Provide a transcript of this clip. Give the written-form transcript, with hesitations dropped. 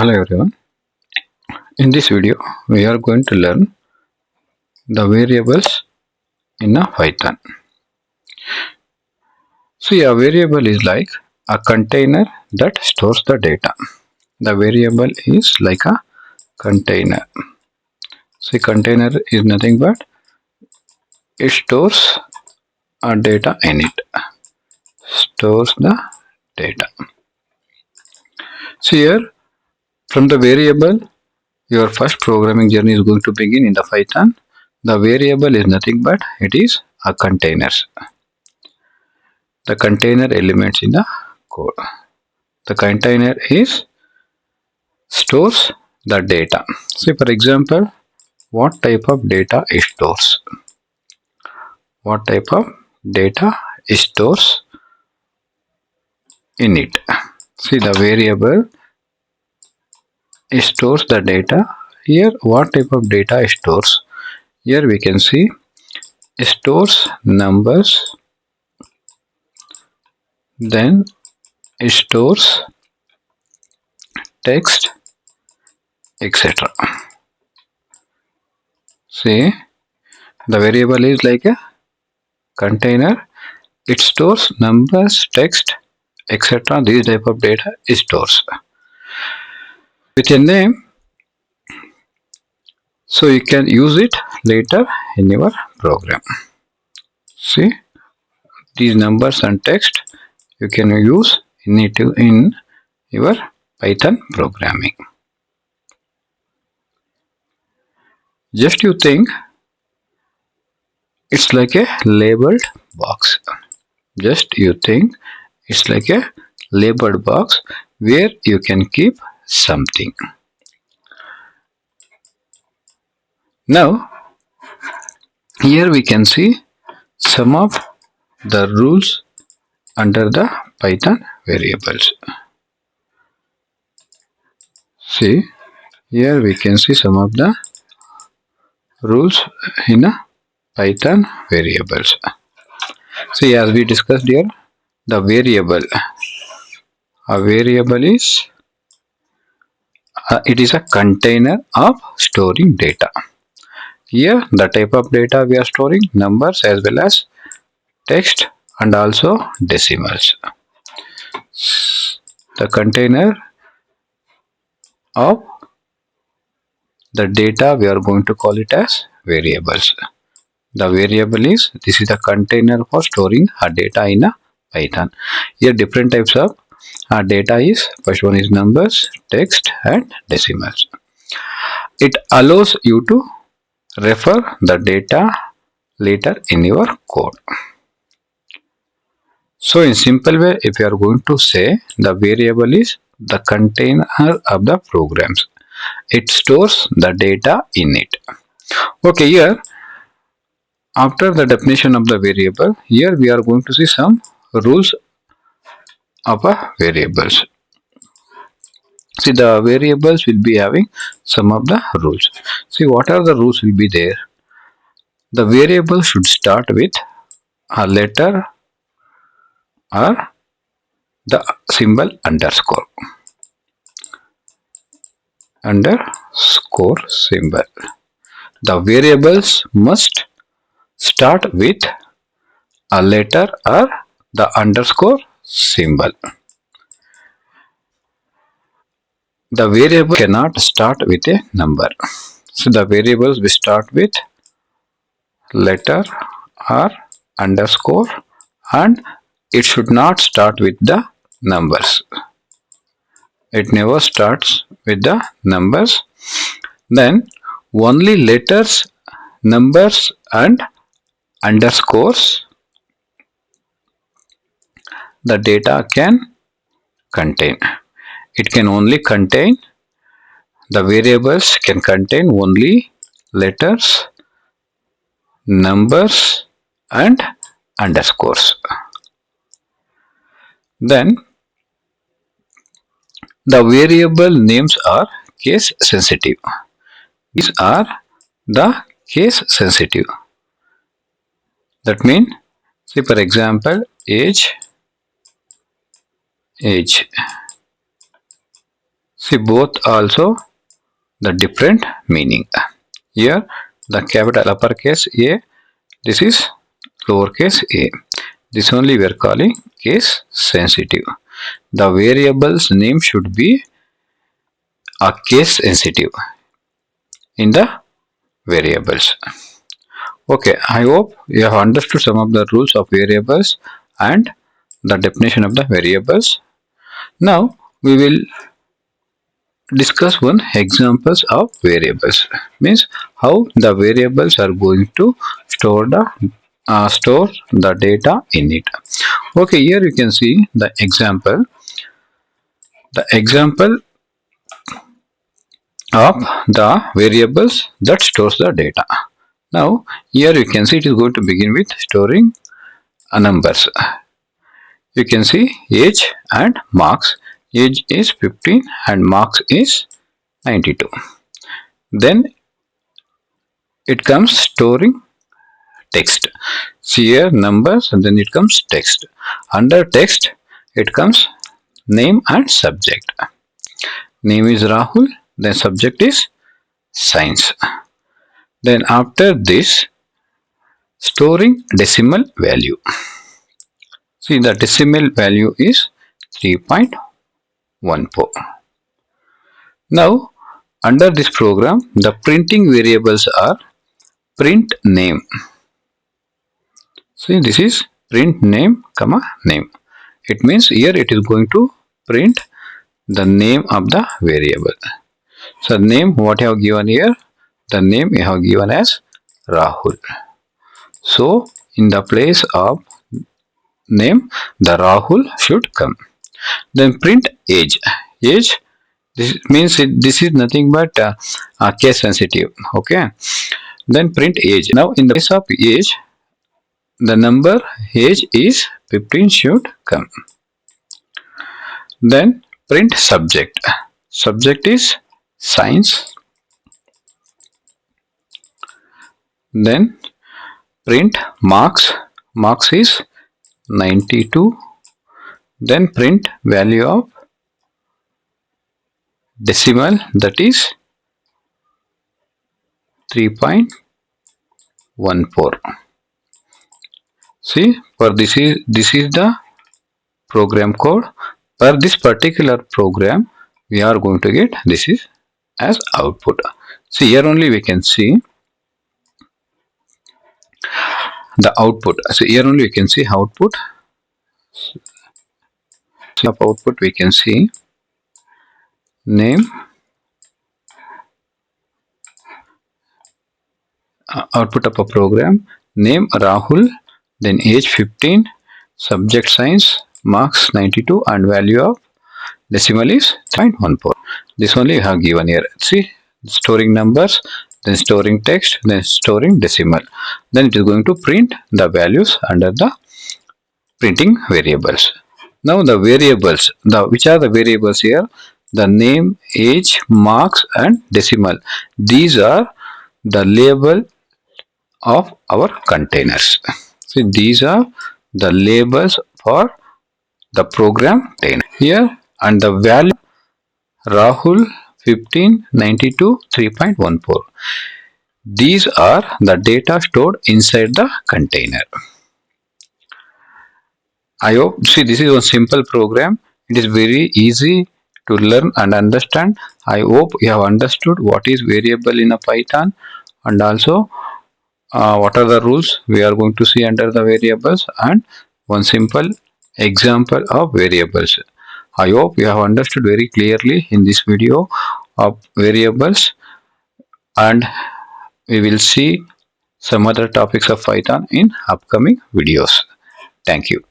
Hello everyone. In this video, we are going to learn the variables in a Python. See, a variable is like a container that stores the data. The variable is like a container. See, container is nothing but it stores a data in it. Stores the data. See here, from the variable, your first programming journey is going to begin in the Python. The variable is nothing but it is a containers. The container elements in the code. The container is stores the data. See, for example, what type of data it stores? What type of data it stores in it? See, the variable stores the data. Here, what type of data it stores? Here we can see it stores numbers, then it stores text, etc. See, the variable is like a container. It stores numbers, text, etc. These type of data it stores with a name, so you can use it later in your program. See, these numbers and text you can use in your Python programming. Just you think it's like a labeled box. Just you think it's like a labeled box where you can keep something. Now, here we can see some of the rules under the Python variables. See, here we can see some of the rules in a Python variables. See, as we discussed here, the variable. A variable is it is a container of storing data. Here, the type of data we are storing numbers as well as text and also decimals. The container of the data we are going to call it as variables. The variable is this is the container for storing a data in a Python. Here different types of data is first one is numbers, text and decimals. It allows you to refer the data later in your code. So in simple way, if you are going to say the variable is the container of the programs, it stores the data in it. Okay, here after the definition of the variable, here we are going to see some rules of a variables. See, the variables will be having some of the rules. See, what are the rules will be there? The variable should start with a letter or the symbol underscore symbol. The variables must start with a letter or the underscore symbol. The variable cannot start with a number. So the variables will start with letter or underscore and it should not start with the numbers. It never starts with the numbers. Then only letters, numbers and underscores the data can contain. It can only contain, the variables can contain only letters, numbers and underscores. Then the variable names are case sensitive. These are the case sensitive. That means, say for example, age. See, both also the different meaning. Here the capital uppercase A, this is lowercase a. This only we are calling case sensitive. The variable's name should be a case sensitive in the variables. Okay, I hope you have understood some of the rules of variables and the definition of the variables. Now we will discuss one examples of variables, means how the variables are going to store the data in it. Okay, here you can see the example of the variables that stores the data. Now here you can see it is going to begin with storing numbers. You can see age and marks. Age is 15 and marks is 92. Then it comes storing text. See here numbers and then it comes text. Under text it comes name and subject. Name is Rahul, then subject is science. Then after this storing decimal value. See the decimal value is 3.14. Now under this program the printing variables are print name. See this is print name comma name. It means here it is going to print the name of the variable. So name what you have given here, the name you have given as Rahul. So in the place of name the Rahul should come. Then print age. Age, this means this is nothing but case sensitive. Okay. Then print age. Now in the place of age the number age is 15 should come. Then print subject. Subject is science. Then print marks. Marks is 92. Then print value of decimal, that is 3.14. See, for this is the program code. For this particular program we are going to get this is as output. See here only we can see the output. So here only we can see output. So of output we can see name, output of a program, name Rahul, then age 15, subject science, marks 92 and value of decimal is 3.14. This only you have given here. See, storing numbers, then storing text, then storing decimal. Then it is going to print the values under the printing variables. Now the variables, which are the variables here? The name, age, marks and decimal. These are the label of our containers. See, these are the labels for the program container here, and the value Rahul 1592 3.14. These are the data stored inside the container. I hope, see, this is a simple program. It is very easy to learn and understand. I hope you have understood what is variable in a Python, and also what are the rules we are going to see under the variables, and one simple example of variables. I hope you have understood very clearly in this video of variables, and we will see some other topics of Python in upcoming videos. Thank you.